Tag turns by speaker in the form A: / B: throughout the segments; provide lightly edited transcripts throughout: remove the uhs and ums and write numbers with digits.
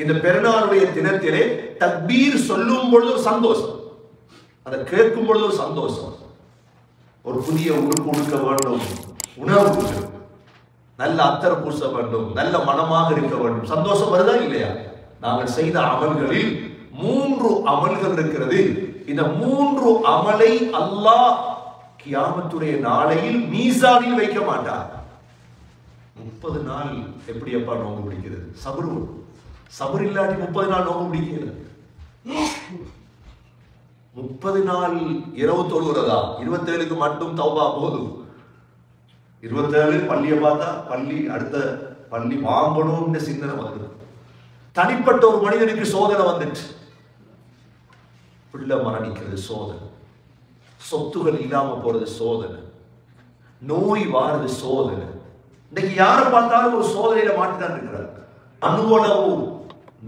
A: இந்த பெருநாளுடைய தினத்திலே தக்பீர் சொல்லும் பொழுது ஒரு சந்தோஷம், அதை கேட்கும் பொழுது ஒரு சந்தோஷம். ஒரு புதிய உடுப்பு உடுக்க வேண்டும், உணவு நல்ல அத்தர் பூச வேண்டும், நல்ல மனமாக இருக்க வேண்டும், சந்தோஷம் வருதா இல்லையா? நாங்கள் செய்த அமல்களில் 3 அமல்கள் இருக்கிறது. இந்த 3 அமலை அல்லாஹ் கியாமத்துடைய நாளையில் மீசானில் வைக்க மாட்டார். 30 நாள் எப்படி அப்பா நோம்பு பிடிக்கிறது? சபர் இல்லாட்டி 30 நாள் நோம்பு பிடிக்கிறது. 30 நாள் இரவு தொழுகிறதா? 27க்கு மட்டும் தௌபா போதும். 27 பள்ளியை பார்த்தா அடுத்த பள்ளி வாங்கணும்னு சிந்தனை வந்து தனிப்பட்ட ஒரு மனிதனுக்கு சோதனை வந்துச்சு. பிள்ளை மரணிக்கிறது சோதனை, சொத்துகள் இல்லாம போறது சோதனை, நோய் வாரது சோதனை. இன்னைக்கு யாரை பார்த்தாலும் ஒரு சோதனையில மாட்டிதான் இருக்கிறார். அனுவளவு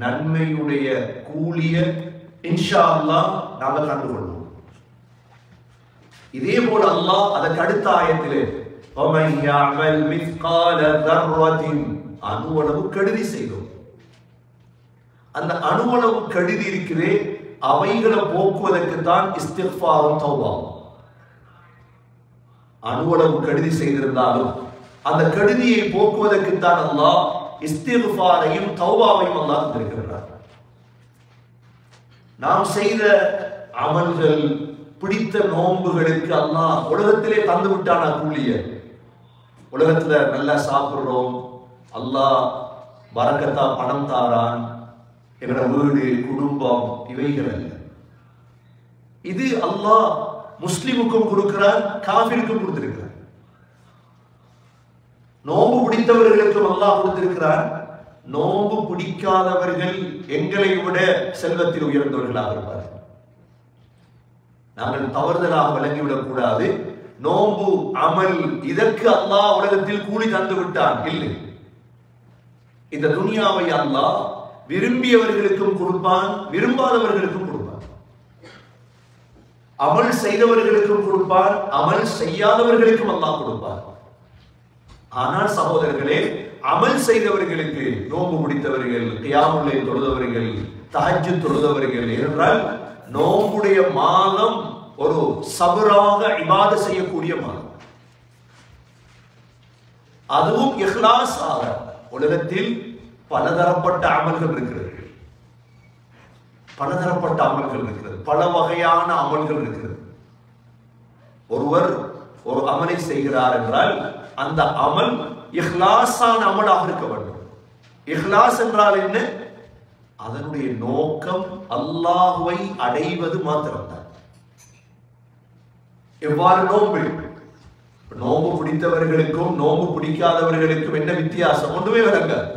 A: நன்மையுடைய கூலிய இன்ஷா அல்லாஹ் நாம கண்டுகொள்வோம். இதே போல அல்லாஹ் அதற்கு அடுத்த ஆயத்திலே அணுவளவு கெடுதி செய்தோம். அந்த அணுவளவு கெடுதி இருக்கிறே, அவைகளை போக்குவதற்கு தான் இஸ்திக்ஃபாரும் தௌபாவும். அணுவளவு கெடுதி செய்திருந்தாலும் அந்த கெடுதியை போக்குவதற்கு தான் அல்லாஹ் இஸ்திக்ஃபாரையும் தௌபாவையும் அல்லாஹ் தந்திருக்கிறார். நாம் செய்த அமல்கள், பிடித்த நோன்புகளுக்கு அல்லாஹ் உலகத்திலே தந்து விட்டானா கூலிய? உலகத்துல நல்லா சாப்பிடுறோம், அல்லாஹ் பரக்கத்தா பணம் தாரான், எங்களோட வீடு குடும்பம் இவைகள் அல்ல. இது அல்லாஹ் முஸ்லிமுக்கும் கொடுக்கிறான், காஃபிருக்கும் கொடுத்திருக்கிறான். நோம்பு பிடித்தவர்களுக்கும் அல்லாஹ் கொடுத்திருக்கிறான். நோம்பு பிடிக்காதவர்கள் எங்களை விட செல்வத்தில் உயர்ந்தவர்களாக இருப்பார்கள். நாங்கள் தவறுதலாக விளங்கிவிடக் கூடாது. நோம்பு அமல் இதற்கு அல்லாஹ் உலகத்தில் கூலி தந்து விட்டான் இல்லை. இந்த துனியாவை அல்லாஹ் விரும்பியவர்களுக்கும் கொடுப்பான், விரும்பாதவர்களுக்கும் கொடுப்பான். அமல் செய்தவர்களுக்கும் கொடுப்பான், அமல் செய்யாதவர்களுக்கும் அல்லாஹ் கொடுப்பான். ஆனால் சகோதரர்களே, அமல் செய்தவர்களுக்கு, நோம்பு பிடித்தவர்கள், கியாமுல் லைல் தொழுதவர்கள், தஹஜ்ஜுத் தொழுதவர்கள் என்றால் நோம்புடைய மாதம் ஒரு சபராக இபாதத் செய்யக்கூடிய மாதம். அதுவும் இஹ்லாஸாக. உலகத்தில் பலதரப்பட்ட அமல்கள் இருக்கிறது, பலதரப்பட்ட அமல்கள் இருக்கிறது, பல வகையான அமல்கள் இருக்கிறது. ஒருவர் ஒரு அமலை செய்கிறார் என்றால் அந்த அமல் இஹ்லாஸான அமலாக இருக்க வேண்டும். இஹ்லாஸ் என்றால் என்ன? அதனுடைய நோக்கம் அல்லாஹ்வை அடைவது மாத்திரம்தான். எவ்வாறு நோன்பு? நோம்பு பிடித்தவர்களுக்கும் நோம்பு பிடிக்காதவர்களுக்கும் என்ன வித்தியாசம்? ஒன்றுமே விளங்காது.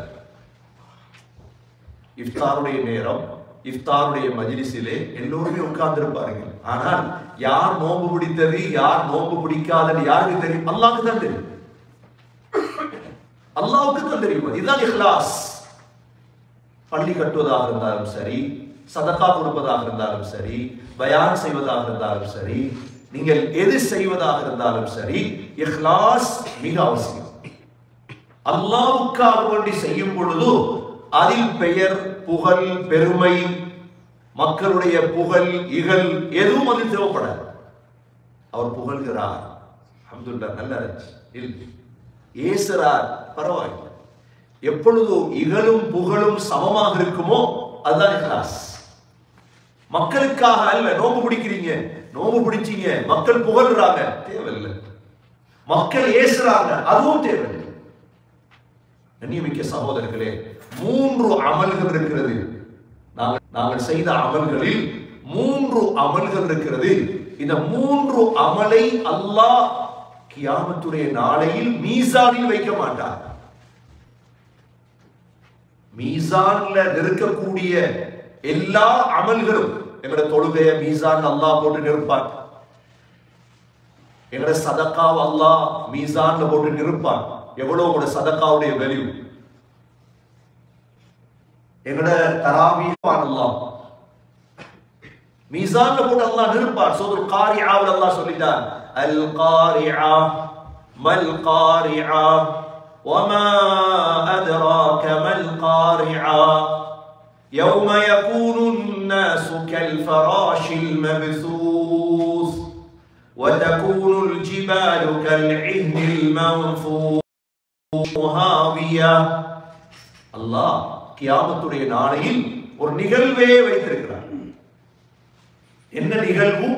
A: இஃப்தாருடைய நேரம், இஃப்தாருடைய மஜ்லிஸிலே எல்லோருமே உட்கார்ந்து இருப்பார்கள். ஆனால் யார் நோம்பு பிடித்தது, யார் நோம்பு பிடிக்காதது யாருக்கு தெரியும்? அல்லாஹ்க்கு தான் தெரியும். அல்லாஹ்வுக்கு தான் தெரியும். இதுதான் இஹ்லாஸ். பள்ளி கட்டுவதாக இருந்தாலும் சரி, சதகா கொடுப்பதாக இருந்தாலும் சரி, பயான் செய்வதாக இருந்தாலும் சரி, நீங்கள் எது செய்வதாக இருந்தாலும் சரி, இஹ்லாஸ் மிக அவசியம். அல்லாஹ்வுக்காக வேண்டி செய்யும் பொழுது அதில் பெயர், புகழ், பெருமை, மக்களுடைய புகழ், இகழ் எதுவும் அதில் தேவைப்படாது. அவர் புகழ்கிறார், அல்ஹம்துலில்லாஹ், நல்ல இல்லை, ஏசுறார், பரவாயில்லை. எப்பொழுது இகழும் புகழும் சமமாக இருக்குமோ அதுதான் இஹ்லாஸ். மக்களுக்காக அல்ல. நோம்பு பிடிக்கிறீங்க, நோம்பு பிடிச்சீங்க, மக்கள் புகழ்றாங்க, தேவையில்லை. மக்கள் ஏசுறாங்க, அதுவும் தேவையில்லை. கண்ணியமிக்க சகோதரர்களே, 3 அமல்கள் இருக்கிறது. நாங்கள் செய்த அமல்களில் 3 அமல்கள் இருக்கிறது. இந்த 3 அமலை அல்லாஹ் கியாமத்துடைய நாளையில் மீசானில் வைக்க மாட்டார். மீசான்ல இருக்கக்கூடிய எல்லா அமல்களும், எங்கட தொழுகைய மீசான் அல்லாஹ் போட்டு நிற்பான், எங்கட சதகாவை அல்லாஹ் மீசான்ல போட்டு நிற்பான். எவ்வளவு உங்களோட சதகாவுடைய வேல்யூ, எங்கட தராவீஹ் அல்லாஹ் மீசான்ல போட்டு அல்லாஹ் நிற்பான். சூரத்துல் காரிஆவில் அல்லாஹ் சொல்லிட்டான், அல் காரிஆ மல் காரிஆ வமா அத்ராக மல் காரிஆ. يوم يكون الناس كالفراش المبثوث وتكون الجبال كالعهن المنفوش هاوية. அல்லாஹ் கியாமத்துடைய நாளையில் ஒரு நிகழ்வே வைத்திருக்கிறார். என்ன நிகழ்வு?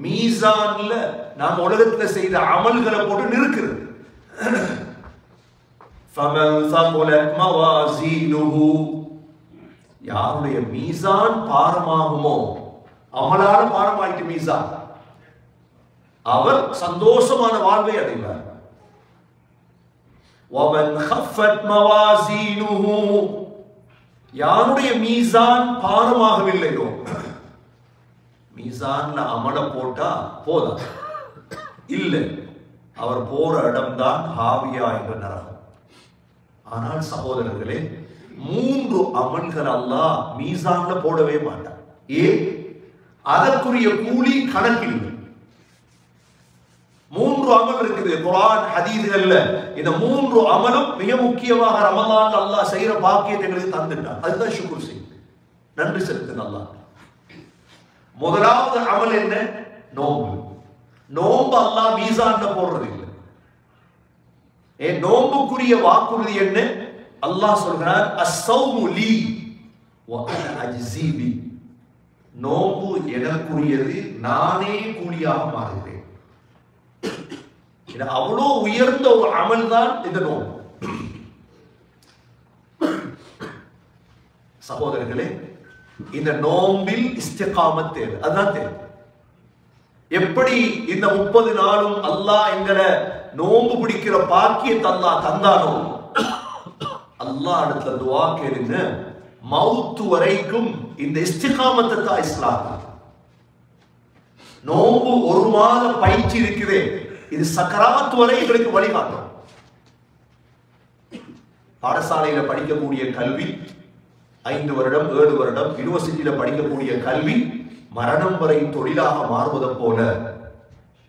A: மீசான்ல நாம் உலகத்துல செய்த அமல்களை போட்டு நிறுக்கிறது. فَمَنْ ثَقُلَتْ مَوَازِينُهُ, யாருடைய மீசான் பாரமாகுமோ, அமலால பாரமாயிட்டு மீசான், அவர் சந்தோஷமான வாழ்வை அடைவார். وَمَنْ خَفَّتْ مَوَازِينُهُ, யாருடைய மீசான் பாரமாகவில்லையோ, மீசான்ல அமல போட்டா போதா, இல்ல அவர் போற இடம்தான் ஹாவியா என்ற நரகம். ஆனால் சகோதரர்களே, 3 அமல்கள் அல்லாஹ் மீசான்ல போடவே மாட்டார். ஏன்? அதற்குரிய கூலி கணக்கில் 3 அமல் இருக்குது குர்ஆன் ஹதீஸ்கள்ல. இந்த 3 அமலும் மிக முக்கியமாக ரமலான் அல்லாஹ் செய்யற பாக்கியத்தை எங்களுக்கு தந்துட்டார். அதுதான் ஷுக்ர் செய்யுங்க, நன்றி செலுத்துங்க அல்லாஹ். முதலாவது அமல் என்ன? நோன்பு. நோன்பு அல்லாஹ் மீசான்ல போடுறது இல்லை. நோன்புக்குரிய வாக்குறுதி என்ன? அல்லாஹ் சொல்கிறார், அஸ்ஸௌமு லீ வ அன அஜ்ஸீ பி, நோன்பு எனக்குரியது, நானே கூலியாக மாறுகிறேன். இது அவ்வளோ உயர்ந்த ஒரு அமல் தான் இந்த நோன்பு. சகோதரர்களே, இந்த நோம்பில் இஸ்திகாமத் தேவை. அதுதான் தேவை. எப்படி இந்த 30 நாளும் அல்லாஹ் எங்களை நோம்பு பிடிக்கிற பாக்கியத்தை அல்லாஹ் தந்தானோ, அல்லாஹ் இடத்துல துஆ கேளுங்க, மவுத் வரைக்கும் இந்த இஸ்திகாமத்தை தான் இஸ்லாம். நோம்பு 1 மாத பயிற்சி இருக்குதே, இது சக்கராத் வரை எங்களுக்கு வழிகாட்டும். பாடசாலையில படிக்கக்கூடிய கல்வி 5 வருடம் 7 வருடம், யூனிவர்சிட்டியில படிக்கக்கூடிய கல்வி மரணம் வரை தொழிலாக மாறுவதை போல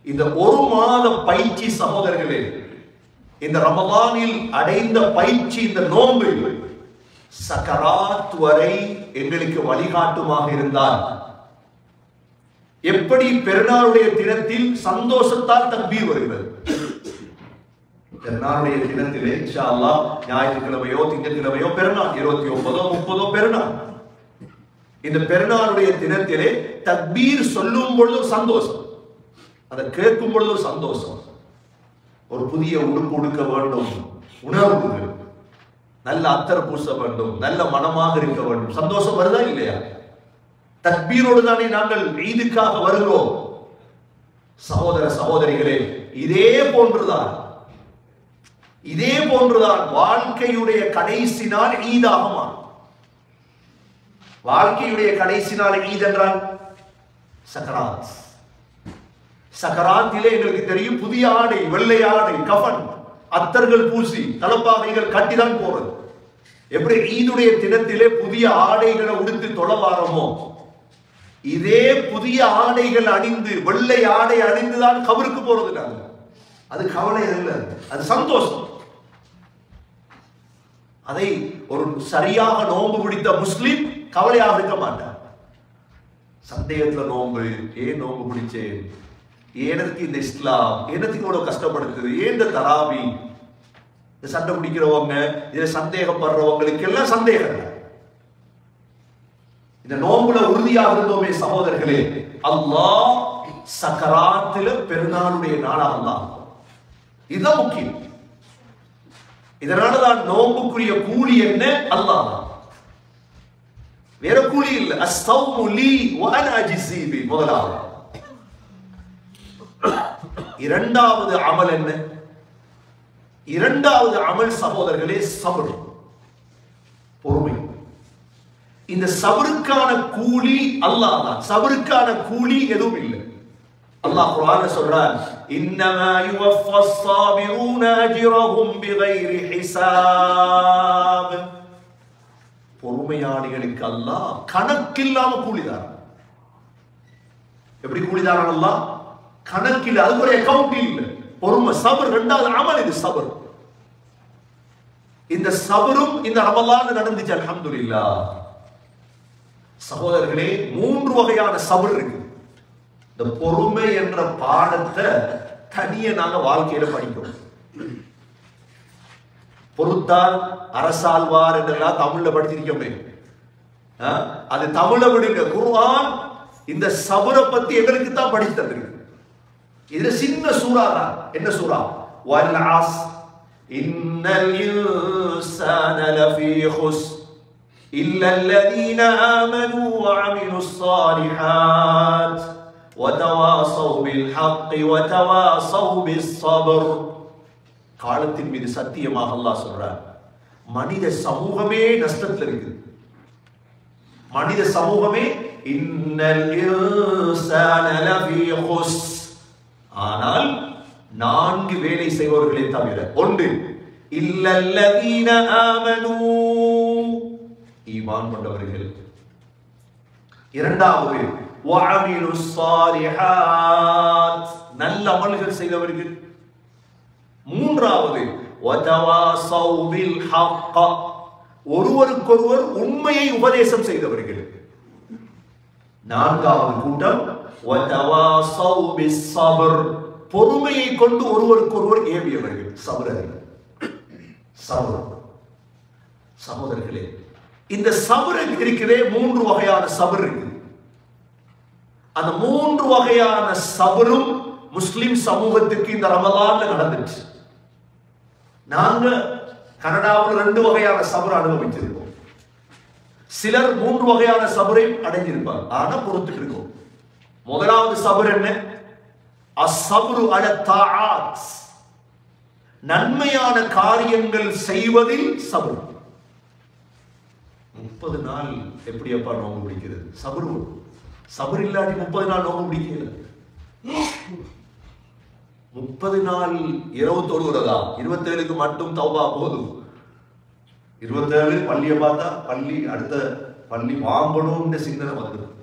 A: இந்த 1 மாத பயிற்சி சகோதரர்களே, இந்த ரமலானில் அடைந்த பயிற்சி, இந்த நோன்பு சக்கராத் வரை எங்களுக்கு வழிகாட்டுமாக இருந்தால், எப்படி பெருநாளுடைய தினத்தில் சந்தோஷத்தால் தக்பீர் வருகிறது, பெருநாளுடைய தினத்திலே இன்ஷா அல்லாஹ் ஞாயிற்றுக்கிழமையோ திங்கட்கிழமையோ பெருநாள், 29ஓ 30ஓ பெருநாள், இந்த பெருநாளுடைய தினத்திலே தக்பீர் சொல்லும் பொழுது ஒரு சந்தோஷம், அதை கேட்கும் பொழுது ஒரு சந்தோஷம். ஒரு புதிய உடுப்பு உடுக்க வேண்டும், உணர்வுகள், நல்ல அத்தர் பூச வேண்டும், நல்ல மனமாக இருக்க வேண்டும், சந்தோஷம் வருதா இல்லையா? தக்பீரோடு தானே நாங்கள் ஈதுக்காக வருகிறோம். சகோதர சகோதரிகளே, இதே போன்றுதான் வாழ்க்கையுடைய கடைசி நாள் ஈதாக மாறும். வாழ்க்கையுடைய கடைசி நாள் ஈத் என்றால் சக்கராத். சக்கராத்திலே எங்களுக்கு தெரியும், புதிய ஆடை, வெள்ளை ஆடை, கஃபன், அத்தர்கள் பூசி, தலப்பாகைகள் கட்டிதான் போறது. எப்படி ஈதுடைய தினத்திலே புதிய ஆடைகளை உடுத்து தொழவாரமோ, இதே புதிய ஆடைகள் அணிந்து, வெள்ளை ஆடை அணிந்துதான் கபருக்கு போறது. நாங்க அது கவலை அல்ல, அது சந்தோஷம். அதை ஒரு சரியாக நோன்பு பிடித்த முஸ்லிம் கவலையாக இருக்க மாட்டார். சந்தேகத்துல நோன்பு, ஏன் நோன்பு பிடிச்சேன், ஏனதுக்கு இந்த இஸ்லாம், ஏனதுக்கு இவ்வளவு கஷ்டப்படுத்துது, ஏன் இந்த தராவி, சண்டை பிடிக்கிறவங்க, இதுல சந்தேகப்படுறவங்களுக்கு எல்லாம் சந்தேகம். இந்த நோம்புல உறுதியாக இருந்தோமே சகோதரர்களே, அல்லாஹ் சக்கராத்துல பெருநாளுடைய நாளா அல்லாஹ், இதுதான் முக்கியம். இதனாலதான் நோம்புக்குரிய கூலி என்ன? அல்லாஹ், வேற கூலி இல்ல. அஸ்ஸௌமு லீ வ அன அஜ்ஸீ பி. முதலாவது. இரண்டாவது அமல் என்ன? இரண்டாவது அமல் சகோதரர்களே சபர், பொறுமை. இந்த சபருக்கான கூலி அல்லாஹ் தான். சபருக்கான கூலி எதுவும் இல்லை. அல்லாஹ் குர்ஆன்ல சொல்றான், இன்னமா யுவஃபஸ் ஸாபிரூன அஜ்ரஹும் பிகைரி ஹிசாப். பொறுமையாளிகளுக்கு அல்லாஹ் கணக்கில்லாம கூலி தரான். எப்படி கூலி தரான் அல்லாஹ்? கணக்கில், அது ஒரு அக்கவுண்ட் இல்ல. பொறுமை, சபர். இரண்டாவது அமல் இது சபர். இந்த சபரும் இந்த ரமலான் நடந்துச்சு. அல்ஹம்துலில்லாஹ். சகோதரர்களே, 3 வகையான சபர் இருக்கு. இந்த பொறுமை என்ற பாடத்தை தனியே நாங்க வாழ்க்கையில படிக்கிறோம். பொறுத்தால் அரசாழ்வார் என்றெல்லாம் தமிழ்ல படிச்சிருக்கோமே, அது தமிழ விடுங்க. குர்ஆன் இந்த சபரை பத்தி எங்களுக்கு தான் படித்து தந்திருக்கு. இது சின்ன சூரா தான். என்ன சூரா? வல் அஸ் இன்னல் இன்சான லஃபீ குஸ்ர் இல்லா அல்லதீன ஆமனூ வ அமிலுஸ் ஸாலிஹாத் வ தவாஸவ் பில் ஹக்கி வ தவாஸவ் பிஸ் ஸப்ர். காலத்தின் மீது சத்தியமாக அல்லாஹ் சொல்றார், மனித சமூகமே நஷ்டத்தில் இருக்கு. மனித சமூகமே இன்னல் இன்சான லஃபீ குஸ்ர். ஆனால் 4 வேலை செய்பவர்களை தவிர. 1 இல்லல்லதீன ஆமனூ, ஈமான் கொண்டவர்கள். 2வது வ அமிலுஸ் ஸாலிஹாத், நல்ல அமல்கள் செய்தவர்கள். 3வது வ தவாஸவ் பில் ஹக்க, ஒருவருக்கொருவர் உண்மையை உபதேசம் செய்தவர்கள். 4வது கூட்டம் வ தவாஸவ் பிஸ் ஸப்ர், பொறுமையை கொண்டு ஒருவருக்கொருவர் ஏவியவர்கள். சகோதரர்களே, இந்த சபர் இருக்கிறதே 3 வகையான சபர் இருக்கு. அந்த 3 வகையான சபரும் முஸ்லிம் சமூகத்துக்கு இந்த ரமலான்ல நடந்துச்சு. நாங்க கனடாவில் 2 வகையான சபர் அனுபவிச்சிருக்கோம். சிலர் 3 வகையான சபரை அடைஞ்சிருப்பார். ஆனா பொறுத்துட்டு இருக்கோம். முதலாவது சபர் என்ன? அஸ்ஸப்ரு அலா தாஆத், நன்மையான காரியங்கள் செய்வதில் சபர். 30 நாள் எப்படி அப்பா நோன்பு பிடிக்கிறது? சபர் இல்லாட்டி 30 நாள் நோன்பு பிடிக்கல. 30 நாள் இரவு தொழுகிறதா? 27க்கு மட்டும் தௌபா போதும். 27 பள்ளியை பார்த்தா அடுத்த பள்ளி வாங்கணும்னு சிந்தனை வந்துடும்.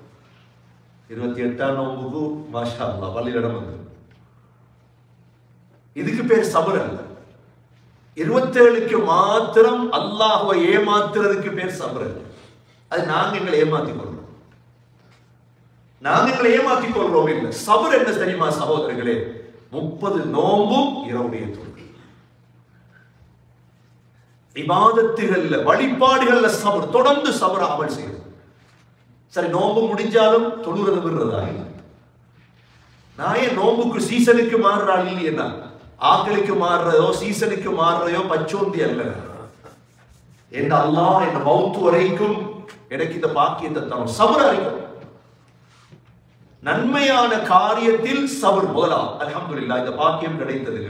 A: 28ஆம் நோன்புக்கு மாஷா அல்லாஹ் பள்ளியில் இடம் வந்து. இதுக்கு பேர் சபர் அல்ல. 27க்கு மாத்திரம் அல்லாஹ்வை ஏமாத்துறதுக்கு பேர் சபர். அது நாங்க எங்களை ஏமாத்திக் கொள்றோம். இல்லை. சபர் என்ன தெரியுமா சகோதரர்களே? 30 நோன்பும் இரவுடைய தொழுகை, இபாதத்துகள்ல வழிபாடுகள்ல சபர், தொடர்ந்து சபர் அமல் செய்யுது. சரி, நோன்பு முடிஞ்சாலும் தொழுறது விடுறதா? நான் ஏன் நோன்புக்கு சீசனுக்கு மாறுறாள் இல்லையா? ஆக்களுக்கு மாறுறதோ சீசனுக்கு மாறுறதோ பச்சோந்தி அல்ல. என் அல்லாஹ் என் மௌத்து வரைக்கும் எனக்கு இந்த பாக்கியத்தை தரும். சபர் அறிக்கும். நன்மையான காரியத்தில் சபர் முதலாம். அல்ஹம்துலில்லாஹ், இந்த பாக்கியம் கிடைத்தது.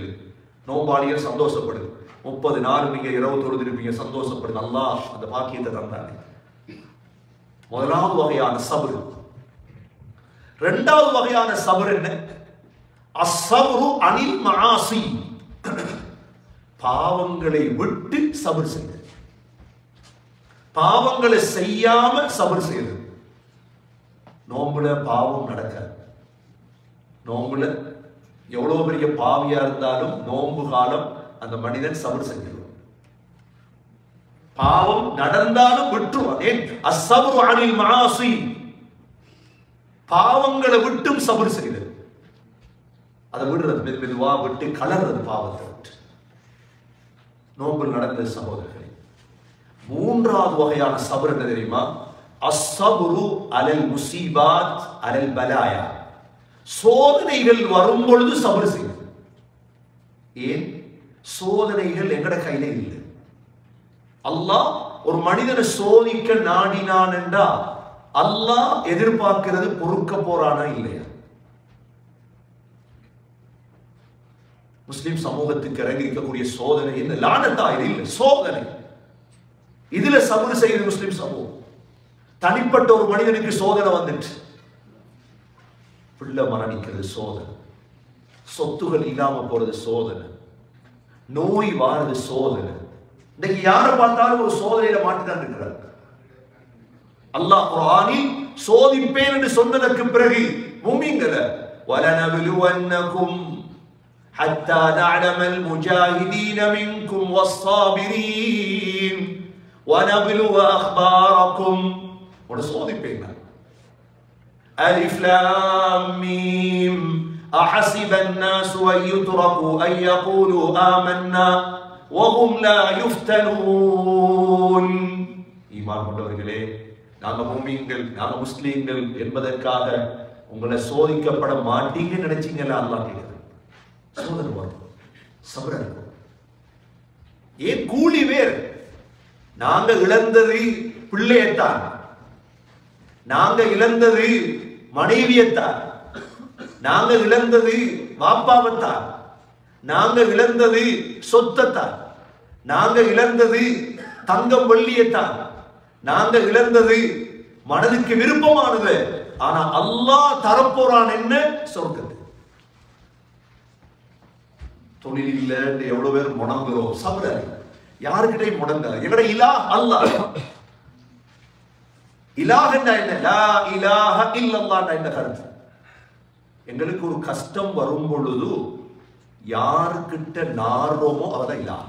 A: நோம்பாளிகள் சந்தோஷப்படுது. 30 நாள் நீங்க இரவு தொழுதிருப்பீங்க, சந்தோஷப்படுது. அல்லாஹ் அந்த பாக்கியத்தை தந்தாங்க. முதலாவது வகையான சபர். 2வது வகையான சபர் என்ன? அஸ்ஸப்ரு அனில் மஆசி, பாவங்களை விட்டு சபர் செய்வது. பாவங்களை செய்யாம சபர் செய்வது. நோம்புல பாவம் நடக்காது. நோம்புல எவ்வளவு பெரிய பாவியா இருந்தாலும் நோம்பு காலம் அந்த மனிதன் சபர் செஞ்சிருவான். பாவம் நடந்தாலும் விட்டுருவான். ஏன்? அஸ்ஸப்ரு அனில் மஆசி, பாவங்களை விட்டும் சபர் செய்வது. அதை விடுறது, மெதுவா விட்டு கலர்றது பாவத்தை விட்டு. நோம்பில் நடந்த சகோதரர்களே, 3வது வகையான சபர் என்ன தெரியுமா? அஸ்ஸப்ரு அலல் முஸீபாத் அலல் பலாயா, சோதனைகள் வரும் பொழுது சபர் செய்வது. ஏன்? சோதனைகள் எங்கட கையில இல்லை. அல்லாஹ் ஒரு மனிதனை சோதிக்க நாடினான் என்றா அல்லாஹ் எதிர்பார்க்கிறது பொறுக்க போறானா இல்லையா? முஸ்லிம் சமூகத்துக்கு இறங்கி இருக்கக்கூடிய சோதனை என்ன? லானத்தா? இது இல்லை, சோதனை. இதுல சபர் செய்யுது முஸ்லிம் சமூகம். தனிப்பட்ட ஒரு மனிதனுக்கு சோதனை வந்துட்டு, பிள்ளை மரணிக்கிறது சோதனை, சொத்துகள் இல்லாம போறது சோதனை, நோய் வாரது சோதனை. இன்னைக்கு யாரை பார்த்தாலும் ஒரு சோதனையில மாட்டிதான் இருக்கிறார். அல்லாஹ் குர்ஆனில் சோதிப்பேன் என்று சொன்னதற்கு பிறகு முஃமின்கள வலனப்லுவன்னகும் ஹத்தா நஅலமல் முஜாஹிதீன மின்கும் வஸ்ஸாபிரீன் வனப்லுவ அக்பாரக்கும் உன்னை சோதிப்பேன். அலிஃப் லாம் மீம் أحسب الناس أن يتركوا أن يقولوا آمنا وهم لا يفتنون. ஈமான் கொண்டவர்களே, நாங்க முஸ்லிம்கள், நாங்க முஸ்லிம்கள் என்பதற்காக உங்களை சோதிக்கப்பட மாட்டீங்கன்னு நினைச்சீங்களா? அல்லாஹ் கேட்குது. சோதனை வரும், சபர் இருக்கும். ஏன் கூலி வேறு? நாங்க இழந்தது பிள்ளையத்தான், நாங்க இழந்தது மனைவியத்தான், நாங்க இழந்தது வாப்பாவத்தான், நாங்க இழந்தது சொத்தத்தான், நாங்க இழந்தது தங்கம் வெள்ளியத்தான், நாங்க இழந்தது மனதுக்கு விருப்பமானது. ஆனா அல்லாஹ் தரப்போறான் என்ன? சொர்க்கத்தை. தொழில் இல்ல எவ்வளவு பேர் முடங்குறோம். சபர யாருக்கிட்டையும் முடங்க. எங்கட இலாஹ் அல்லாஹ். இலாஹ் என்ன? லா இலாஹ இல்லல்லாஹ் என்ன கருத்து? எங்களுக்கு ஒரு கஷ்டம் வரும் பொழுது யாருக்கிட்ட நார்றோமோ அவதான் இலாஹ்.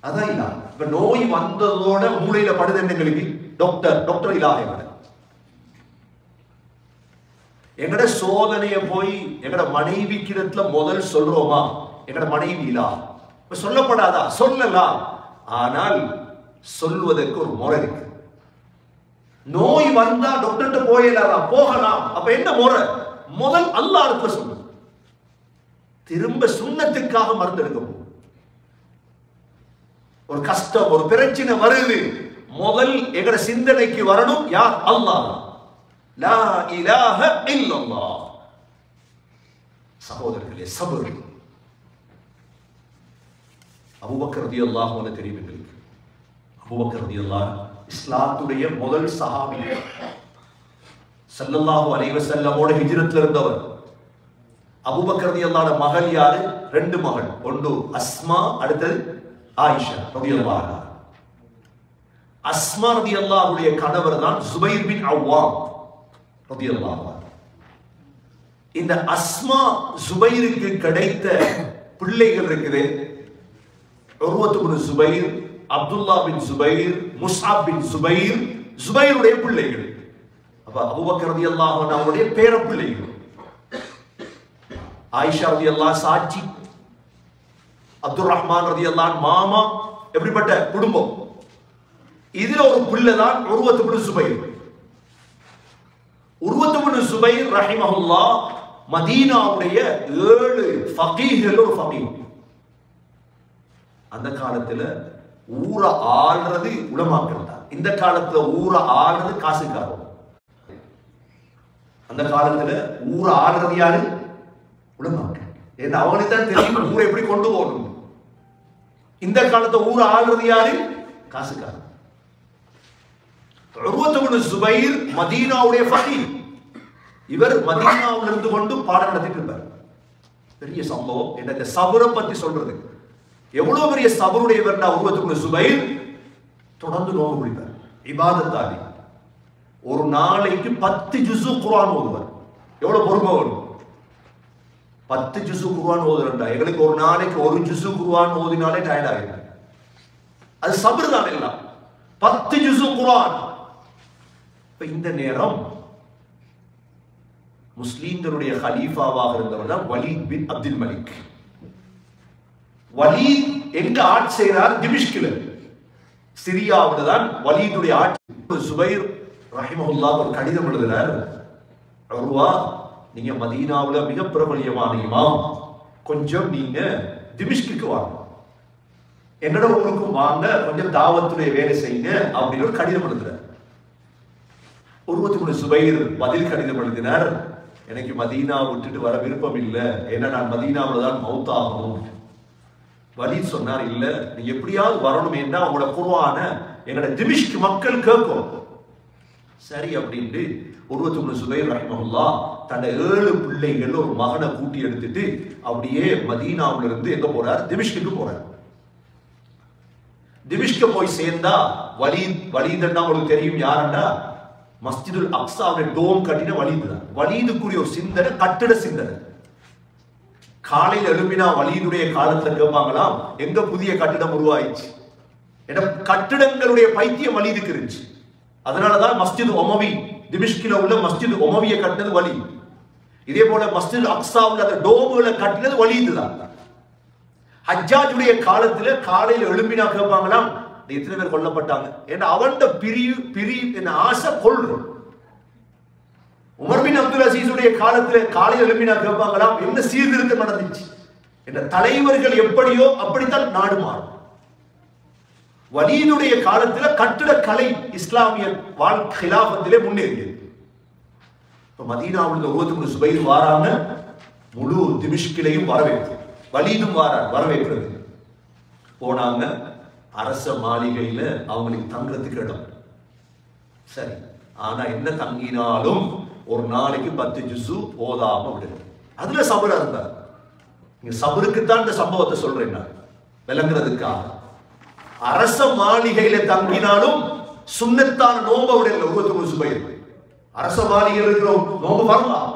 A: அதான் இலாஹ். இப்ப நோய் வந்ததோட மூளையில படுது எங்களுக்கு டாக்டர் இலாஹ். எங்கட சோதனைய போய் எங்கட மனைவி கிடத்துல முதல் சொல்றோமா? எங்கட மனைவி இலாஹ். இப்ப சொல்லப்படாதா? சொல்லலாம். ஆனால் சொல்வதற்கு ஒரு முறை இருக்கு. நோய் வந்தா டாக்டர்கிட்ட போயிடலாம், போகலாம். அப்ப என்ன முறை? முதல் அல்லாஹ்வுக்கு சொல்லு. திரும்ப சுன்னத்துக்காக மருந்து எடுக்க போகும். ஒரு கஷ்டம், ஒரு பிரச்சனை வருது, முதல் எங்கட சிந்தனைக்கு வரணும் யார்? அல்லாஹ். லா இலாஹ இல்லல்லாஹ். சகோதரர்களே, சபர். அபூபக்கர் ரலியல்லாஹு அன்ஹு தெரியும் எங்களுக்கு. அபூபக்கர் ரலியல்லாஹு இஸ்லாத்துடைய முதல் சஹாபி. ஸல்லல்லாஹு அலைஹி வஸல்லமோட ஹிஜ்ரத்ல இருந்தவர். அபூபக்கர் ரலியல்லாஹு மகள் யாரு? ரெண்டு மகள். ஒன்று அஸ்மா, அடுத்தது ஆயிஷா ரலியல்லாஹு அன்ஹா. அஸ்மா ரலியல்லாஹுடைய கணவர் தான் ஜுபைர் பின் அவ்வாம் ரலியல்லாஹு அன்ஹு. இந்த அஸ்மா ஜுபைருக்கு கிடைத்த பிள்ளைகள் இருக்குது. உர்வத் பின் ஜுபைர், அப்துல்லா பின் ஜுபைர், முஸ்அப் பின் ஜுபைர், ஜுபைருடைய பிள்ளைகள். அப்ப அபூபக்கர் ரலியல்லாஹு அன்ஹு அவருடைய பேர பிள்ளைகள். ஆயிஷா ரலியல்லாஹு சாட்சி, அப்துல் ரஹ்மான் ரலியல்லாஹு மாமா. எப்படிப்பட்ட குடும்பம்? இதுல ஒரு பிள்ளை தான் உர்வத் பின் ஜுபைர். உர்வத் பின் ஜுபைர் ரஹிமஹுல்லாஹ் மதீனாவுடைய 7 ஃபகீஹ்கள் ஒரு ஃபகீஹ். அந்த காலத்துல ஊரை ஆள்றது உலமாக்கள் தான். இந்த காலத்துல ஊரை ஆள்றது காசுக்காரன். அந்த காலத்துல ஊரை ஆள்றது யாரு? உலமாக்கள். ஏன்னா அவங்களுக்கு தான் தெரியும் ஊரை எப்படி கொண்டு போகணும். இந்த காலத்துல ஊரை ஆள்றது யாரு? காசுக்காரன். உர்வத் பின் ஜுபைர் மதீனாவுடைய ஃபகீஹ். இவர் மதீனாவில் இருந்து கொண்டு பாடம் நடத்திட்டு இருப்பார். பெரிய சம்பவம். இந்த சபரை பத்தி சொல்றது எவ்வளவு பெரிய சபருடையவர். உர்வத் பின் ஜுபைர் தொடர்ந்து நோன்பு பிடிப்பார். இபாதத்தாலி ஒரு நாளைக்கு 10 ஜுஸு குர்ஆன் ஓதுவார். எவ்வளவு பொறுமை வரும்? 10 ஜுஸு குர்ஆன் ஓதுறா. எங்களுக்கு ஒரு நாளைக்கு 1 ஜுஸு குர்ஆன் ஓதினாலே டயர்ட் ஆகிடும். அது சபர் தான் எல்லாம். 10 ஜுஸு குர்ஆன். இப்ப இந்த நேரம் முஸ்லிம்களுடைய கலீஃபாவாக இருந்தவர் தான் வலீத் பின் அப்துல் மலிக். வலீத் எங்க ஆட்சி செய்கிறார்? திமிஷ்கில், சிரியாவுல தான் வலீதுடைய ஆட்சி. சுபைர் ரஹிமஹுல்லாஹ் ஒரு கடிதம் எழுதுறார். உர்வா, நீங்க மதீனாவுல மிக பிரபலியமான இமாம், கொஞ்சம் நீங்க திமிஷ்குக்கு வாங்க, என்னோட ஊருக்கும் வாங்க, கொஞ்சம் தாவத்துடைய வேலை செய்யுங்க அப்படின்னு ஒரு கடிதம் எழுதுறார். உர்வத் பின் ஜுபைர் பதில் கடிதம் எழுதினார். எனக்கு மதீனா விட்டுட்டு வர விருப்பம் இல்லை, ஏன்னா நான் மதீனாவில் தான் மௌத்தாகணும். வலீத் சொன்னார், இல்ல நீங்க எப்படியாவது வரணும், என்ன உங்களோட குர்ஆன எங்களோட திமிஷ்க் மக்கள் கேட்கும். சரி அப்படின்ட்டு உர்வத் பின் ஜுபைர் ரஹிமஹுல்லாஹ் தன்னை 7 பிள்ளைகள் ஒரு மகனை கூட்டி எடுத்துட்டு அப்படியே மதீனாவுல இருந்து எங்க போறார்? திமிஷ்குக்கு போறார். திமிஷ்க போய் சேர்ந்தா வலீத்னா உங்களுக்கு தெரியும் யாருன்னா, மஸ்ஜிதுல் அக்ஸாவுடைய டோம் கட்டின வலீத் தான். வலீதுக்குரிய ஒரு சிந்தனை கட்டிட சிந்தனை. காலையில் எழுப்பினா வலீதுடைய காலத்துல கேட்பாங்களாம், எங்க புதிய கட்டிடம் உருவாயிச்சு. கட்டிடங்களுடைய பைத்தியம் வலீதுக்கு இருந்துச்சு. அதனாலதான் மஸ்ஜித் உமவி திமிஷ்கில உள்ள மஸ்ஜித் உமவியை கட்டினது வலி. இதே போல மஸ்ஜித் அக்ஸாவுல அந்த டோமுகளை கட்டினது வலீது தான். ஹஜ்ஜாஜுடைய காலத்துல காலையில எழும்பினா கேட்பாங்களாம், எத்தனை பேர் கொல்லப்பட்டாங்க ஏன்னா அவன் பிரி என்ன ஆசை கொள்றோம். உமர் பின் அப்துல் அசீஸுடைய காலத்துல காலையில் எழுப்பினா கேட்பாங்களாம், என்ன சீர்திருத்தம் நடந்துச்சு என்ற தலைவர்கள் எப்படியோ அப்படித்தான் நாடு மாறும். வலீதுடைய காலத்துல கட்டிடக்கலை இஸ்லாமிய கிலாபத்திலே முன்னேறியது. இப்ப மதீனாவுல ஒவ்வொருத்தருக்கு சுபைர் வாராங்க, முழு திமிஷ்கிலையும் வரவேற்று வலீதும் வரவேற்கிறது. போனாங்க அரச மாளிகையில அவங்களுக்கு தங்குறதுக்கு இடம் சரி. ஆனா என்ன தங்கினாலும் ஒரு நாளைக்கு 10 ஜுஸு போதாம விடுங்க. அதுல சபரா இருந்தார். நீங்க சபருக்குத்தான் இந்த சம்பவத்தை சொல்றேன் நான் விளங்குறதுக்காக. அரச மாளிகையில தங்கினாலும் சுன்னத்தான நோம்ப விடல. ஒவ்வொருத்தரும் சுபைர் அரச மாளிகையில் இருக்கிறோம் நோம்ப வரலாம்.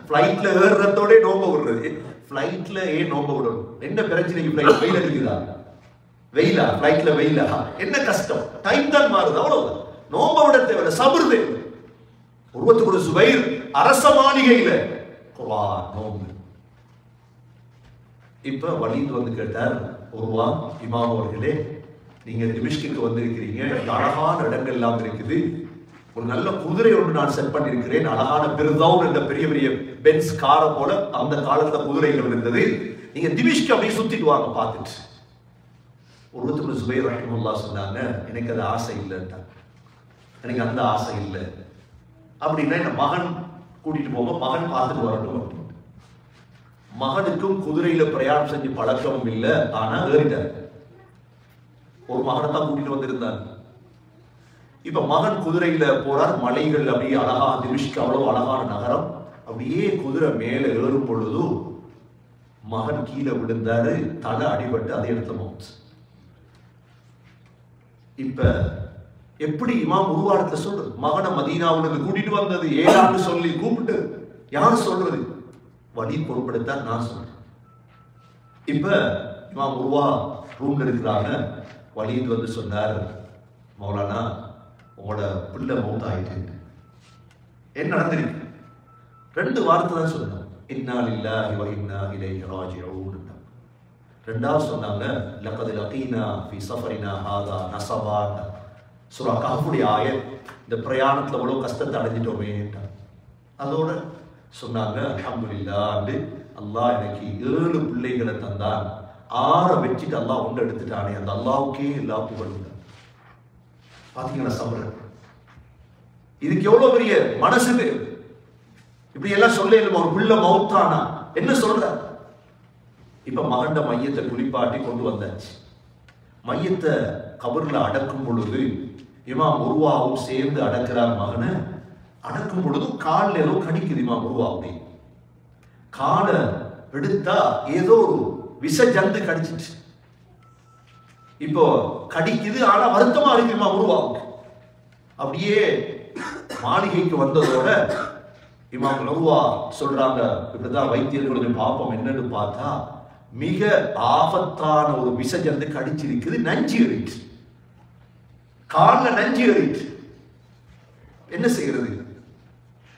A: பிளைட்ல ஏறுறதோட நோம்ப விடுறது. பிளைட்ல ஏன் நோம்ப விடணும்? என்ன பிரச்சனை? பிளைட் வெயில் அடிக்குதா? வெயிலா? பிளைட்ல வெயிலா? என்ன கஷ்டம்? டைம் தான் மாறுது, அவ்வளவுதான். நோம்ப விட தேவை, சபர் தேவை. ஒருவத்துக்கு சுபைர் அரச மாளிகையில குர்ஆன் நோம்பு. இப்ப வலீத் வந்து கேட்டார், ஒருவா இமாம் அவர்களே, நீங்க திமிஷ்குக்கு வந்திருக்கிறீங்க, அழகான இடங்கள் எல்லாம் இருக்குது, ஒரு நல்ல குதிரை ஒன்று நான் செட் பண்ணியிருக்கிறேன், அழகான பிர்தௌன் என்ற பெரிய பெரிய பென்ஸ் காரை போல அந்த காலத்துல குதிரைகள் இருந்தது, நீங்க திமிஷ்கு அப்படியே சுத்திட்டு வாங்க பார்த்துட்டு. ஒருவத்துக்கு சுபைர் ரஹிமஹுல்லாஹ் சொன்னாங்க, எனக்கு அது ஆசை இல்லைன்ட்டாங்க. எனக்கு அந்த ஆசை இல்லை அப்படின்னா என் மகன் கூட்டிட்டு போங்க, மகன் பார்த்துட்டு வரட்டும். மகனுக்கும் குதிரையில பிரயாணம் செஞ்சு பழக்கமும் இல்லை, ஆனா ஏறிட்டார். ஒரு மகனை தான் கூட்டிட்டு வந்திருந்தார். இப்ப மகன் குதிரையில போறார், மலைகள் அப்படியே அழகா, திமிஷ்கு அவ்வளவு அழகான நகரம். அப்படியே குதிரை மேல ஏறும் பொழுது மகன் கீழே விழுந்தாரு, தலை அடிபட்டு அதே இடத்துல மௌத். இப்ப எப்படி இமாம் உருவாடத்தை சொல்றது? மகனை மதீனாவுக்கு கூட்டிட்டு வந்தது ஏழாண்டு சொல்லி கூப்பிட்டு யாரு சொல்றது? வலீத் பொறுப்படுத்த நான் சொல்றேன். இப்ப இமாம் உருவா ரூம்ல இருக்கிறாங்க. வலீத் வந்து சொன்னார், மௌலானா உங்களோட பிள்ளை மௌத் ஆயிட்டு. என்ன நடந்திருக்கு? 2 வார்த்தை தான் சொன்னாங்க, இன்னா லில்லாஹி வ இன்னா இலைஹி ராஜிஊன். ரெண்டாவது சொன்னாங்க, லகத் லகீனா ஃபீ ஸஃபரினா ஹாதா நஸபான். சூரா கஹ்ஃபுடைய ஆயத், இந்த பிரயாணத்துல எவ்வளவு கஷ்டத்தை அடைஞ்சிட்டோமே. அதோட சொன்னாங்க, அல்ஹம்துலில்லாஹ், அல்லாஹ் எனக்கு 7 பிள்ளைகளை தந்தான், 6 வெற்றிட்டு அல்லாஹ் ஒன்று எடுத்துட்டானே, அந்த அல்லாஹ்வுக்கே எல்லா புகழும். பாத்தீங்களா சபர்? இதுக்கு எவ்வளவு பெரிய மனசு. இப்படி எல்லாம் சொல்ல ஒரு பிள்ளை மௌத்தானா என்ன சொல்ற? இப்ப மகண்ட மையத்தை குளிப்பாட்டி கொண்டு வந்தாச்சு. மையத்தை கபர்ல அடக்கும் பொழுது இமாம் உருவாவும் சேர்ந்து அடக்கிறார் மகனை. அடக்கும் பொழுது காலில் ஏதோ கடிக்குது. இமாம் உருவாவுடைய காலை எடுத்தா ஏதோ ஒரு விஷ ஜந்து கடிச்சிச்சு. இப்போ கடிக்குது, ஆனா வருத்தமா இருக்கு இமாம் உருவாவுக்கு. அப்படியே மாளிகைக்கு வந்ததோட இமாம் உருவா சொல்றாங்க, இப்படிதான் வைத்தியர்கள் கொஞ்சம் பாப்போம் என்னன்னு பார்த்தா மிக ஆபத்தான ஒரு விஷஜந்து கடிச்சிருக்குது, நஞ்சு ஏறிட்டு, கால்ல நஞ்சு ஏறிட்டு. என்ன செய்யறது?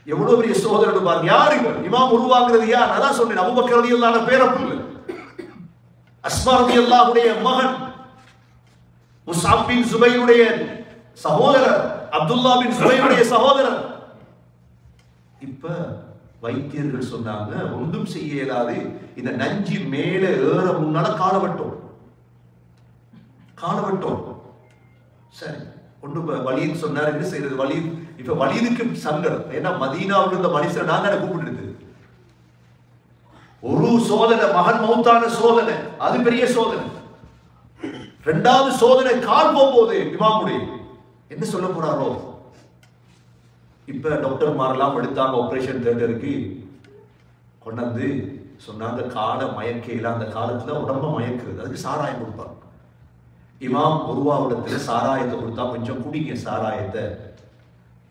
A: எவ்வளவு பெரிய சோதனை பாருங்க. யாரு இமாம் உருவாக்குறது? யார்? அதான் சொன்னேன், அபூபக்கர் ரலியல்லாஹு அன்ஹு பேரப்பிள்ளை, அஸ்மா ரலியல்லாஹுடைய மகன், முஸ்அப் பின் சுபைருடைய சகோதரர், அப்துல்லா பின் சுபைருடைய சகோதரர். இப்ப வைத்தியர்கள் சொன்னாங்க, ஒன்றும் செய்ய இயலாது, இந்த நஞ்சி மேல ஏற முன்னால காலவட்டம். சரி, ஒன்று வலீத் சொன்னார், என்ன செய்யறது? வலீத் இப்ப வலீதுக்கு சங்கடம். ஏன்னா மதீனாவுக்கு இருந்த மனுஷனை நான் தானே கூப்பிட்டு. ஒரு சோதனை, மகன் மௌத்தான சோதனை, அது பெரிய சோதனை. 2வது சோதனை கால் போகும்போது இமாமுடைய என்ன சொல்ல போறாரோ. இப்ப டாக்டர் மாரெல்லாம் எடுத்தாங்க, ஆபரேஷன் தியேட்டருக்கு கொண்டாந்து சொன்னாங்க, காலை மயக்கையில, அந்த காலத்துல உடம்ப மயக்குறது, அதுக்கு சாராயம் கொடுப்பாங்க. இமாம் உருவாவிடத்துல சாராயத்தை கொடுத்தா, கொஞ்சம் குடிங்க சாராயத்தை.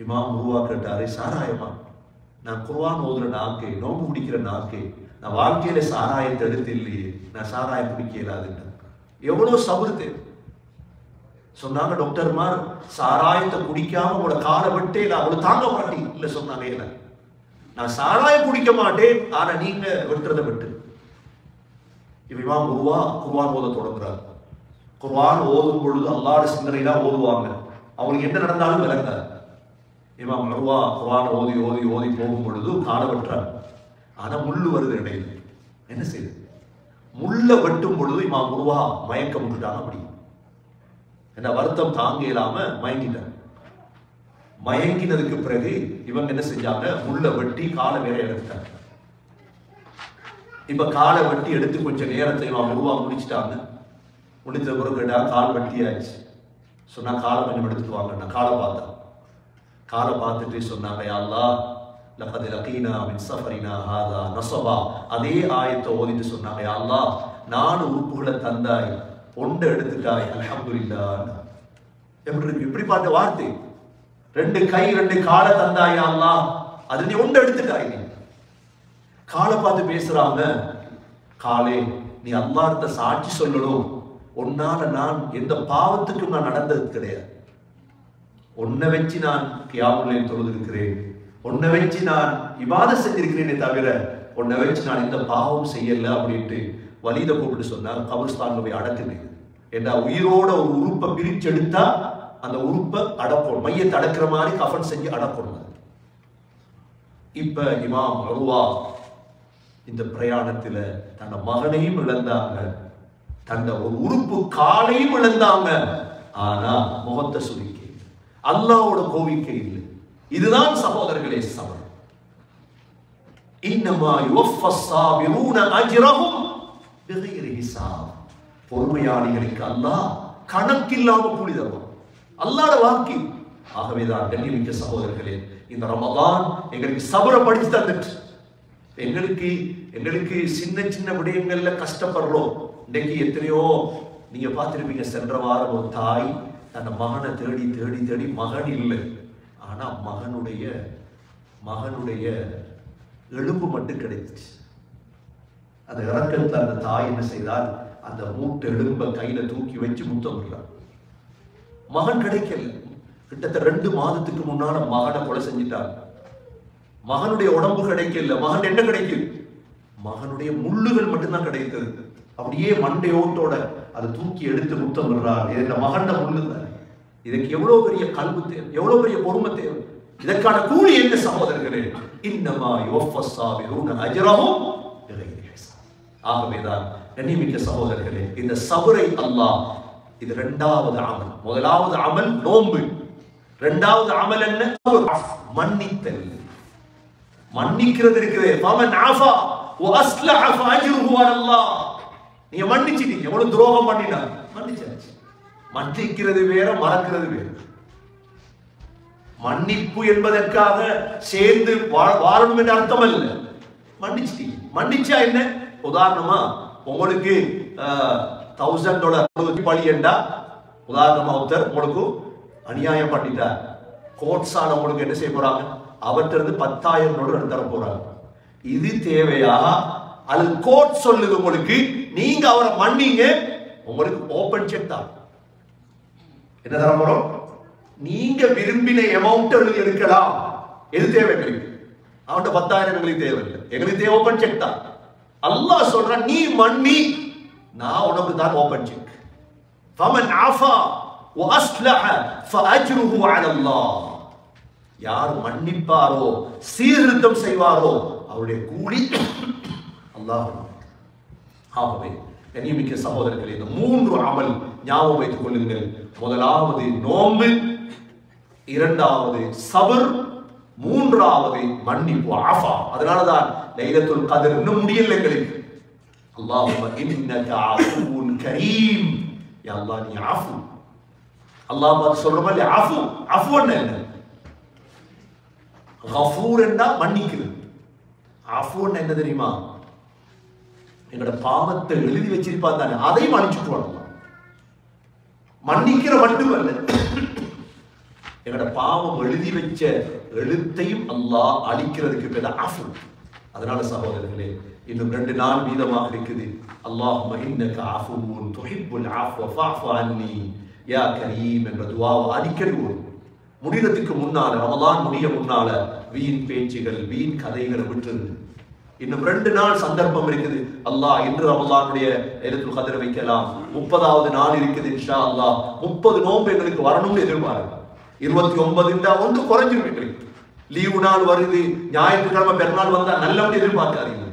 A: இமாம் உருவா கேட்டாரு, சாராயமா? நான் குர்ஆன் ஓதுற நாக்கு, நோம்பு குடிக்கிற நாக்கு, நான் வாழ்க்கையில சாராயத்தை எடுத்து இல்லையே, நான் சாராயம் குடிக்க இயலாதுன்னு. எவ்வளவு சபர் தேவை. சொன்னாங்க டாக்டர்மார், சாராயத்தை குடிக்காம உங்களோட காலை விட்டே நான் அவளை தாங்க மாட்டேன். இல்ல சொன்னாங்க, இல்ல நான் சாராயம் குடிக்க மாட்டேன், ஆனா நீங்க வெட்டுறதை விட்டு. இமாம் உருவா குர்ஆன் ஓத தொடங்குறார். குர்ஆன் ஓதும் பொழுது அல்லாஹ்வுடைய சிந்தனையில ஓதுவாங்க, அவங்களுக்கு என்ன நடந்தாலும் விளங்காது. இமாம் உருவா குர்ஆன் ஓதி ஓதி ஓதி போகும் பொழுது காலை வெட்டுறாங்க. ஆனா முள்ளு வருது இடையில, என்ன செய்யுது? முள்ள வெட்டும் பொழுது இமாம் உருவா மயக்கம் விட்டுட்டாங்க. அப்படி என்ன வருத்தம் தாங்க இயலாம மயங்கிட்டாங்க. மயங்கினதுக்கு பிறகு இவங்க என்ன செஞ்சாங்க, முள்ள வெட்டி காலை வேற எடுத்துட்டாங்க. இப்ப காலை வெட்டி எடுத்து கொஞ்சம் நேரத்தை உருவா முடிச்சுட்டாங்க. முடித்த பிறகு கேட்டா கால் வெட்டி ஆயிடுச்சு. சொன்னா காலை கொஞ்சம் எடுத்துட்டு வாங்க. நான் காலை பார்த்தேன். காலை பார்த்துட்டு சொன்னாங்க, யா அல்லாஹ் லகத் லகீனா மின் சஃபரினா ஹாதா நஸபா. அதே ஆயத்தை ஓதிட்டு சொன்னாங்க, யா அல்லாஹ் 4 உறுப்புகளை தந்தாய், ஒன்றை எடுத்துட்டாய், அல்ஹம்துலில்லாஹ். எப்படி இருக்கு? எப்படி பார்த்த வார்த்தை? 2 கை 2 காலை தந்தாய் யா அல்லாஹ், அது நீ ஒன்றை எடுத்துட்டாய். நீ காலை பார்த்து பேசுறாங்க, காலே நீ அல்லாஹ்ட்ட சாட்சி சொல்லணும், உன்னால நான் எந்த பாவத்துக்கும் நான் நடந்தது கிடையாது. உன்னை வச்சு நான் கியாமுல் தொழுது இருக்கிறேன், உன்னை வச்சு நான் இபாதத் செஞ்சிருக்கிறேனே தவிர உன்னை வச்சு நான் எந்த பாவம் செய்யல அப்படின்ட்டு வலித கூப்பிட்டு சொன்னார். கபர்ஸ்தான்ல போய் அடக்குனேன். ஏன்னா உயிரோட ஒரு உறுப்பை பிரிச்சு எடுத்தா அந்த உறுப்பை அடக்கணும், மையத்தை அடக்குற மாதிரி கஃபன் செஞ்சு அடக்கணும். இப்ப இமாம் உருவா இந்த பிரயாணத்துல தன்னை மகனையும் இழந்தாங்க, தன்னை ஒரு உறுப்பு காலையும் இழந்தாங்க. ஆனா முகத்தை சுருக்கி அல்லாஹ்வோட கோவிக்கை இல்லை. இதுதான் சகோதரர்களே சபர். இன்னமா யுவஃபஸ் ஸாபிரூன அஜ்ரஹும் பிகைரி ஹிசாப். பொறுமையாளிகளுக்கு அல்லாஹ் கணக்கில்லாம கூலி தருவான், அல்லாஹ்வோட வாக்கு. ஆகவேதான் கண்ணியமிக்க சகோதரர்களே, இந்த ரமதான் எங்களுக்கு சபரை படிச்சு தந்துட்டு, எங்களுக்கு சின்ன சின்ன விடயங்கள்ல கஷ்டப்படுறோம். இன்னைக்கு எத்தனையோ நீங்க பார்த்திருப்பீங்க, சென்ற வாரம் ஒரு தாய் தன் மகனை தேடி தேடி தேடி மகன் இல்லை, ஆனா மகனுடைய எலும்பு மட்டும் கிடைச்சிச்சு. அந்த இறக்கத்துல அந்த தாய் என்ன செய்தால், அந்த மூட்டை எலும்பை கையில தூக்கி வச்சு முத்தம் விடுறார். மகன் கிடைக்கல. கிட்டத்தட்ட 2 மாதத்துக்கு முன்னால மகனை கொலை செஞ்சிட்டார். மகனுடைய உடம்பு கிடைக்கல. மகன் என்ன கிடைக்குது? மகனுடைய முள்ளுகள் மட்டும்தான் கிடைத்தது. அப்படியே மண்டையோட்டோட அதை தூக்கி எடுத்து முத்தம் விடுறார். இந்த மகண்ட முள்ளு தான். இதுக்கு எவ்வளவு பெரிய கல்வி தேவை, எவ்வளவு பெரிய பொறுமை தேவை. இதற்கான கூலி என்ன சகோதரர்களே? இன்னமா யுவஃபஸ் ஸாபிரூன அஜ்ரஹும் பிகைரி ஹிசாப். ஆகவேதான் கண்ணியமிக்க சகோதரர்களே, இந்த சபரை அல்லாஹ், இது 2வது அமல். முதலாவது அமல் நோன்பு, 2வது அமல் என்ன? மன்னித்தல். மன்னிக்கிறது இருக்குது. ஃபமன் ஆஃபா வ அஸ்லஹ ஃபஅஜ்ருஹு அலல்லாஹ். நீங்க மன்னிச்சிட்டீங்க, எவ்வளவு துரோகம் பண்ணினா மன்னிச்சாச்சு. மன்னிக்கிறது வேற, மறக்கிறது வேற. மன்னிப்பு என்பதற்காக சேர்ந்து வாழணும் என்ற அர்த்தம் அல்ல. மன்னிச்சிட்டீங்க. மன்னிச்சா என்ன? உதாரணமா உங்களுக்கு $1000 பழி என்றா, உதாரணமா ஒருத்தர் உங்களுக்கு அநியாயம் பண்ணிட்டார், கோட்ஸால உங்களுக்கு என்ன செய்ய போறாங்க? அவர்கிட்ட இருந்து $10,000 எடுத்து தர போறாங்க. இது தேவையா? அது கோட் சொல்லுது உங்களுக்கு, நீங்க அவரை மன்னிங்க, உங்களுக்கு ஓபன் செக் தான். என்ன தர போறோம்? நீங்க விரும்பின அமௌண்ட் எழுதி எடுக்கலாம். எது தேவை எங்களுக்கு? அவன்கிட்ட 10,000 எங்களுக்கு தேவையில்லை, எங்களுக்கு தேவை ஓபன் செக் தான். அல்லாஹ் சொல்ற, நீ மன்னி, நான் உனக்கு தான் ஓபன் செக். ஃபமன் ஆஃபா வ அஸ்லஹ ஃபஅஜ்ருஹு அலல்லாஹ். யார் மன்னிப்பாரோ, சீர்திருத்தம் செய்வாரோ, அவருடைய கூலி அல்லாஹ். ஆகவே கண்ணியமிக்க சகோதரர்களே, இந்த 3 அமல் ஞாபகம் வைத்துக் கொள்ளுங்கள். முதலாவது நோன்பு, 2வது சபர், 3வது மன்னிப்பு, ஆஃபா. அதனாலதான் லைலத்துல் கத்ர் இன்னும் முடியல எங்களுக்கு. அல்லாஹும்ம இன்னக அஃபூன் கரீம். யா அல்லாஹ், நீ ஆஃபு. அல்லாஹ் பார்த்து சொல்றோமா இல்லையா? ஆஃபு. ஆஃபுன்னா என்ன? கஃபூர் என்றா மன்னிக்கிறது. ஆஃபுன்னா என்ன தெரியுமா? எங்களோட பாவத்தை எழுதி வச்சிருப்பான் தானே, அதை மன்னிச்சுட்டு மன்னிக்கிற மட்டுமல்ல, எங்களோட பாவம் எழுதி வச்ச எழுத்தையும் அல்லாஹ் அழிக்கிறதுக்கு பேர் ஆஃபு. அதனால சகோதரர்களே, இன்னும் 2 நாள் மீதமாக இருக்குது. அல்லாஹும்ம இன்னக அஃபூன் துஹிப்புல் அஃவ ஃபஅஃபு அன்னி. யா கரீம் என்ற துஆவை அடிக்கடி ஓது. முடிகிறதுக்கு முன்னால, ரமலான் முடிய முன்னால வீண் பேச்சுகள் வீண் கதைகளை விட்டுருந்து. இன்னும் 2 நாள் சந்தர்ப்பம் இருக்குது. அல்லாஹ் இன்று ரமலானுடைய லைலத்துல் கத்ர் வைக்கலாம். 30வது நாள் இருக்குது இன்ஷா அல்லாஹ். 30 நோன்பு எங்களுக்கு வரணும்னு எதிர்பார்க்க. 29 ஒன்று குறைஞ்சிரும் எங்களுக்கு. லீவு நாள் வருது, ஞாயிற்றுக்கிழமை பெருநாள் வந்தா நல்லபடி எதிர்பார்க்காதீங்க.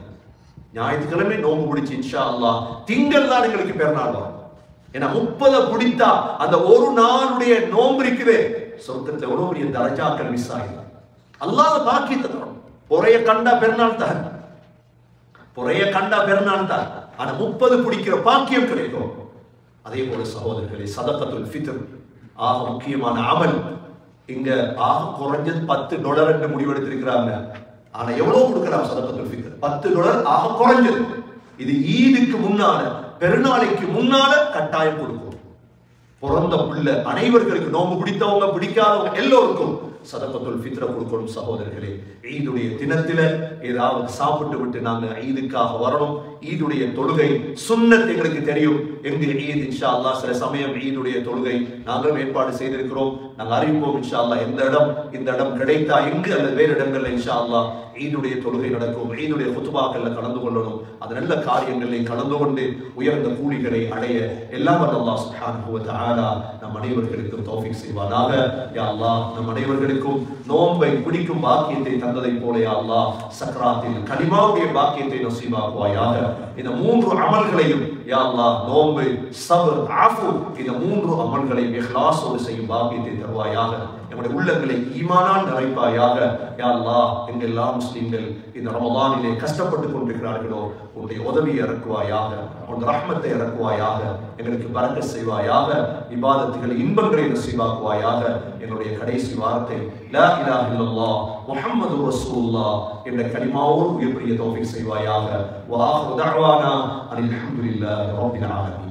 A: ஞாயிற்றுக்கிழமை நோன்பு பிடிச்சு இன்ஷா அல்லாஹ் திங்கள் தான் எங்களுக்கு பெருநாள் வரும். ஏன்னா 30 பிடித்தா அந்த ஒரு நாளுடைய நோன்பு இருக்குது சொர்க்கத்துல எவ்வளவு பெரிய தரஜாக்கள் மிஸ் ஆகிடும். அல்லாஹ் பாக்கியத்தை தரும். பொறைய கண்டா பெருநாள் தான், பொறைய கண்டா பெருநாள் தான். ஆனா 30 பிடிக்கிற பாக்கியம் கிடைக்கும். அதே போல சகோதரர்களே, சதகத்துல் ஃபித்ர் ஆக முக்கியமான அமல். இங்க ஆக குறைஞ்சது $10 என்று முடிவெடுத்திருக்கிறாங்க. ஆனா எவ்வளவு கொடுக்கலாம் சதகத்துல் ஃபித்ர்? $10 ஆக குறைஞ்சது. இது ஈதுக்கு முன்னால, பெருநாளைக்கு முன்னால கட்டாயம் கொடுக்கும். பிறந்த பிள்ளை அனைவர்களுக்கு, நோம்பு பிடித்தவங்க பிடிக்காதவங்க எல்லோருக்கும் சதகத்துல் ஃபித்ர கொடுக்கணும். சகோதரர்களே, ஈதுடைய தினத்தில ஏதாவது சாப்பிட்டு விட்டு நாங்க ஈதுக்காக வரணும். ஈதுடைய தொழுகை சுன்னத் எங்களுக்கு தெரியும். எங்க ஈத் இன்ஷா அல்லாஹ் சில சமயம் ஈதுடைய தொழுகை நாங்களும் ஏற்பாடு செய்திருக்கிறோம். நாங்கள் அறிவிப்போம் இன்ஷா அல்லாஹ். எந்த இடம், இந்த இடம் கிடைத்தா எங்கு அல்லது வேறு இடங்கள்ல இன்ஷா அல்லாஹ் ஈதுடைய தொழுகை நடக்கும். ஈதுடைய குத்துபாக்கள்ல கலந்து கொள்ளணும். அது நல்ல காரியங்களில் கலந்து கொண்டு உயர்ந்த கூலிகளை அடைய எல்லாம் வல்ல அல்லாஹ் சுப்ஹானஹு வ தஆலா நம் அனைவர்களுக்கும் தௌஃபீக் செய்வானாக. யா அல்லாஹ், நம் அனைவர்களுக்கும் நோன்பை பிடிக்கும் பாக்கியத்தை தந்ததை போல யா அல்லாஹ் சக்ராத்தில் கலிமாவுடைய பாக்கியத்தை நசீபாக்குவாயாக. இந்த 3 அமல்களையும் யா அல்லாஹ், நோன்பு, சப்ர், ஆஃபு, இந்த 3 அமல்களையும் இஹ்லாஸோடு செய்யும் பாக்கியத்தை தருவாயாக. நம்முடைய உள்ளங்களை ஈமானால் நிறைப்பாயாக. யா அல்லாஹ், எங்கெல்லாம் முஸ்லிம்கள் இந்த ரமலானிலே கஷ்டப்பட்டுக் கொண்டிருக்கிறார்களோ உன்னுடைய உதவியை இறக்குவாயாக, உன்னுடைய ரஹ்மத்தை இறக்குவாயாக, எங்களுக்கு பரக்கத் செய்வாயாக, இபாதத்துகளை இன்பங்களை நசீபாக்குவாயாக. எங்களுடைய கடைசி வார்த்தை லா இலாஹ இல்லல்லாஹ் முஹம்மது ரசூலுல்லாஹ் என்ற கலிமாவோடு உயர்த்திய தௌஃபீக் செய்வாயாக. வ ஆகிரு தஅவானா அனில் ஹம்துலில்லாஹி ரப்பில் ஆலமீன்.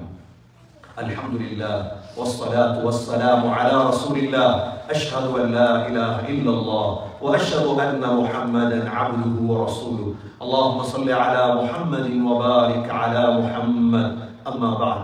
A: الحمدلله والصلاة والسلام على رسول الله. أشهد أن لا إله إلا الله وأشهد أن محمدا عبده ورسوله. اللهم صل على محمد وبارك على محمد. أما بعد.